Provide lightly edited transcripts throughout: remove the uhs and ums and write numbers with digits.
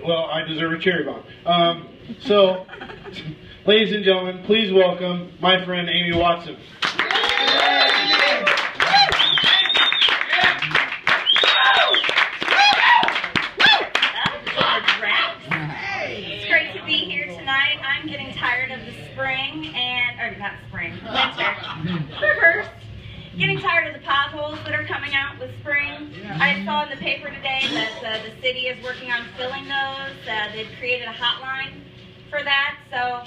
well, I deserve a cherry bomb. So, ladies and gentlemen, please welcome my friend Amy Watson. It's great to be here tonight. I'm getting tired of the spring or not spring, winter. Reverse. Getting tired of the potholes that are coming out with spring. I saw in the paper today that the city is working on filling those. They've created a hotline for that. So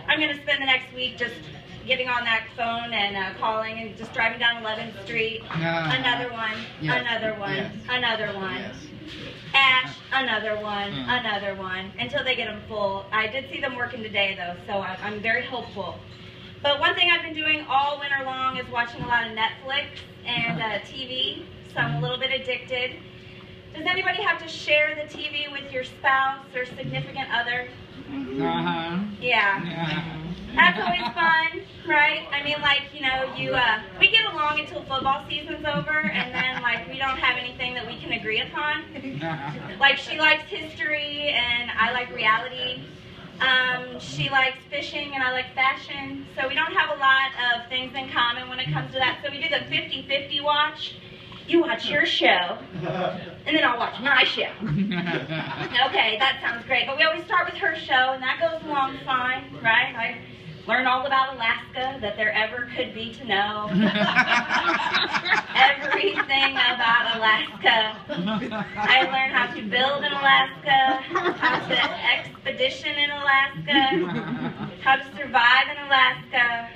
I'm going to spend the next week just getting on that phone and calling and just driving down 11th Street. Another one, another one, another one. Ash, another one, another one, until they get them full. I did see them working today though, so I'm very hopeful. But one thing I've been doing all winter long is watching a lot of Netflix and TV, so I'm a little bit addicted. Does anybody have to share the TV with your spouse or significant other? Yeah. That's always fun, right? I mean, like, you know, we get along until football season's over, and then, like, we don't have anything that we can agree upon. Like, she likes history, and I like reality. She likes fishing, and I like fashion. So we don't have a lot of things in common when it comes to that. So we do the 50-50 watch. You watch your show, and then I'll watch my show. Okay, that sounds great. But we always start with her show, and that goes along fine, right? I learn all about Alaska that there ever could be to know. Everything about Alaska. I learned how to build in Alaska, how to expedition in Alaska, how to survive in Alaska,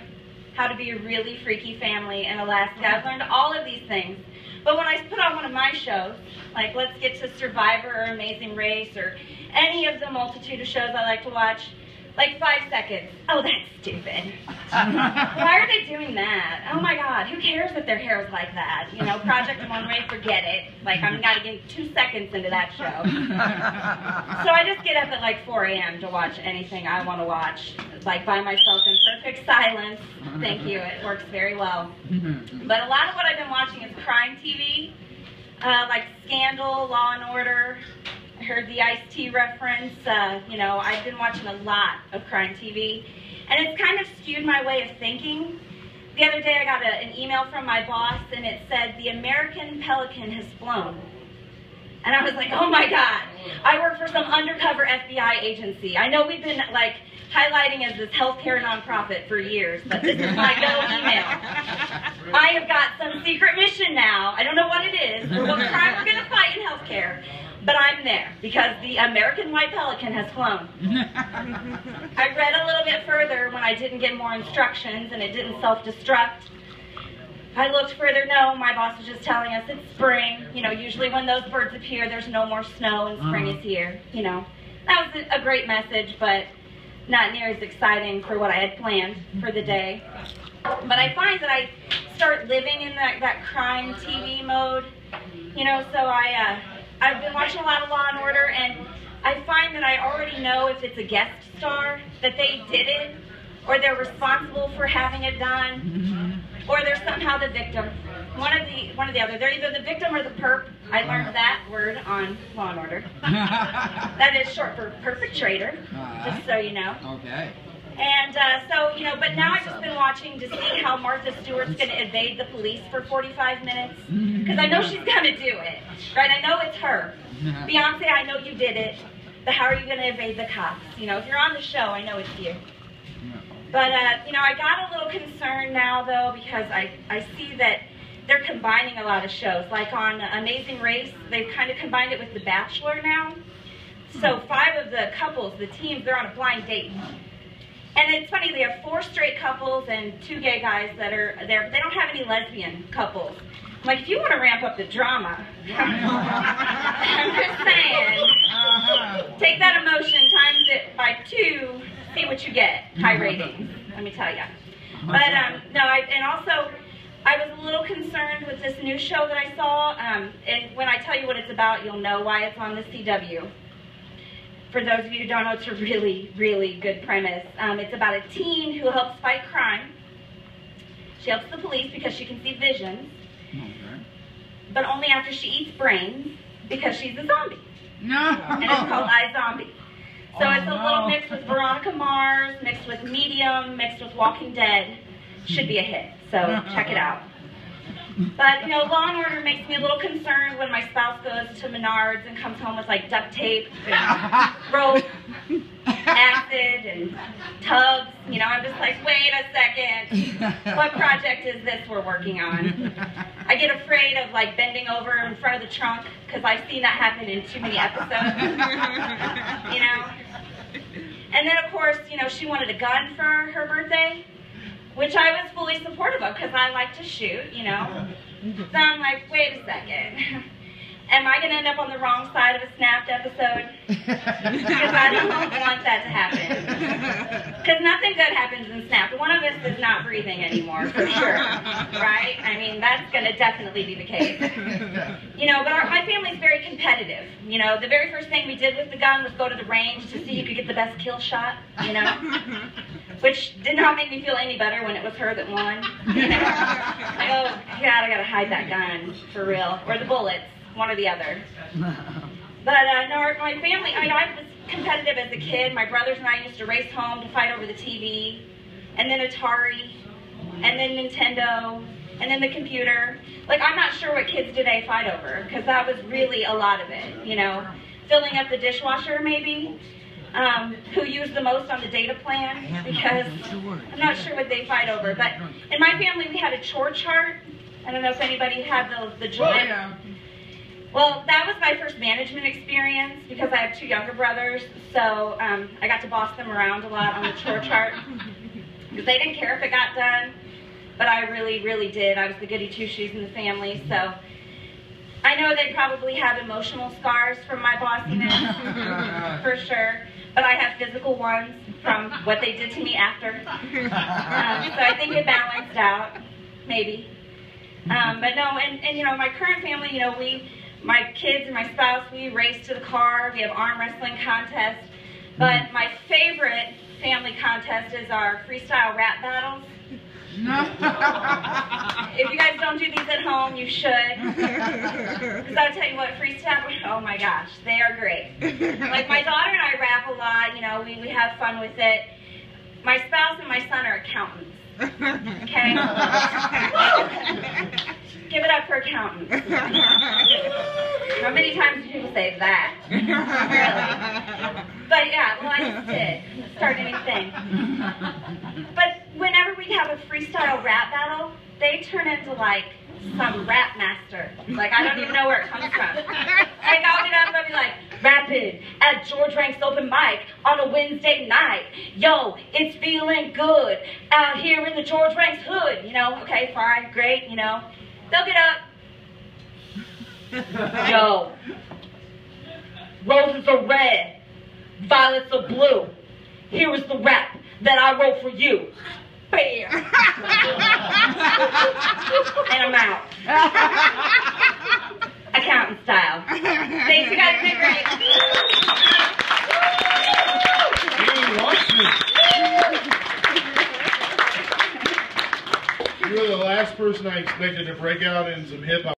how to be a really freaky family in Alaska. I've learned all of these things. But when I put on one of my shows, like Let's Get to Survivor or Amazing Race or any of the multitude of shows I like to watch, like 5 seconds. Oh, that's stupid. Why are they doing that? Oh my God, who cares if their hair is like that? You know, Project Monterey, forget it. Like, I'm not getting 2 seconds into that show. So I just get up at like 4 a.m. to watch anything I want to watch, like by myself in perfect silence. Thank you, it works very well. But a lot of what I've been watching is crime TV, like Scandal, Law and Order. I heard the Ice-T reference. You know, I've been watching a lot of crime TV, and it's kind of skewed my way of thinking. The other day I got an email from my boss, and it said, "The American Pelican has flown." And I was like, oh my God, I work for some undercover FBI agency. I know we've been like highlighting as this healthcare nonprofit for years, but this is my go email. I have got some secret mission now. I don't know what it is or what crime we're going to fight in healthcare. But I'm there because the American white pelican has flown. I read a little bit further when I didn't get more instructions and it didn't self-destruct. I looked further. No, my boss was just telling us it's spring. You know, usually when those birds appear, there's no more snow and spring is here. You know, that was a great message, but not near as exciting for what I had planned for the day. But I find that I start living in that crime TV mode. You know, so I've been watching a lot of Law and Order, and I find that I already know if it's a guest star, that they did it, or they're responsible for having it done, or they're somehow the victim. One or the other. They're either the victim or the perp. I learned that word on Law and Order. That is short for perpetrator, just so you know. Okay. And so, you know, but now I've just been watching to see how Martha Stewart's going to evade the police for 45 minutes. Because I know she's going to do it, right? I know it's her. Beyonce, I know you did it. But how are you going to evade the cops? You know, if you're on the show, I know it's you. But, you know, I got a little concerned now, though, because I see that they're combining a lot of shows. Like on Amazing Race, they've kind of combined it with The Bachelor now. So 5 of the couples, the teams, they're on a blind date. And it's funny, they have 4 straight couples and 2 gay guys that are there. They don't have any lesbian couples. I'm like, if you want to ramp up the drama, I'm just saying, take that emotion, times it by 2, see what you get. High ratings, let me tell you. But no, and also, I was a little concerned with this new show that I saw. And when I tell you what it's about, you'll know why it's on the CW. For those of you who don't know, it's a really, really good premise. It's about a teen who helps fight crime. She helps the police because she can see visions, but only after she eats brains because she's a zombie. And it's called iZombie. So it's a little mix with Veronica Mars, mixed with Medium, mixed with Walking Dead. Should be a hit, so check it out. But, you know, Law & Order makes me a little concerned when my spouse goes to Menards and comes home with, like, duct tape and rope, acid, and tubs. You know, I'm just like, wait a second. What project is this we're working on? I get afraid of, like, bending over in front of the trunk because I've seen that happen in too many episodes. You know? And then, of course, you know, she wanted a gun for her birthday, which I was fully supportive of because I like to shoot, you know. So I'm like, wait a second. Am I going to end up on the wrong side of a Snapped episode? Because I don't want that to happen. Because nothing good happens in Snapped. One of us is not breathing anymore, for sure. Right? I mean, that's going to definitely be the case. You know, but my family's very competitive. You know, the very first thing we did with the gun was go to the range to see who could get the best kill shot, you know. Which did not make me feel any better when it was her that won. You know? Like, oh, God, I got to hide that gun, for real. Or the bullets. One or the other. But no, my family, I mean, I was competitive as a kid. My brothers and I used to race home to fight over the TV, and then Atari, and then Nintendo, and then the computer. Like, I'm not sure what kids today fight over, because that was really a lot of it, you know. Filling up the dishwasher, maybe. Who used the most on the data plan, because I'm not sure what they fight over. But in my family, we had a chore chart. I don't know if anybody had the joy. Well, that was my first management experience because I have two younger brothers, so I got to boss them around a lot on the chore chart because they didn't care if it got done, but I really, really did. I was the goody two-shoes in the family, so I know they probably have emotional scars from my bossiness, for sure, but I have physical ones from what they did to me after, so I think it balanced out, maybe. But no, and you know, my current family, you know, my kids and my spouse, we race to the car. We have arm wrestling contests. But my favorite family contest is our freestyle rap battles. If you guys don't do these at home, you should. Because I'll tell you what, freestyle, oh my gosh, they are great. Like, my daughter and I rap a lot. You know, we have fun with it. My spouse and my son are accountants. Okay? Give it up for accountants. How many times do people say that? Really? But yeah, well, I just did. Start anything. But whenever we have a freestyle rap battle, they turn into like some rap master. Like, I don't even know where it comes from. Like, I'll get up and I'll be like, rapping at George Rank's open mic on a Wednesday night. Yo, it's feeling good out here in the George Rank's hood. You know, okay, fine, great, you know. They'll get up. Yo, roses are red, violets are blue. Here is the rap that I wrote for you. Bam. And I'm out. Accountant style. Thanks, you guys. Been great. You were the last person I expected to break out in some hip hop.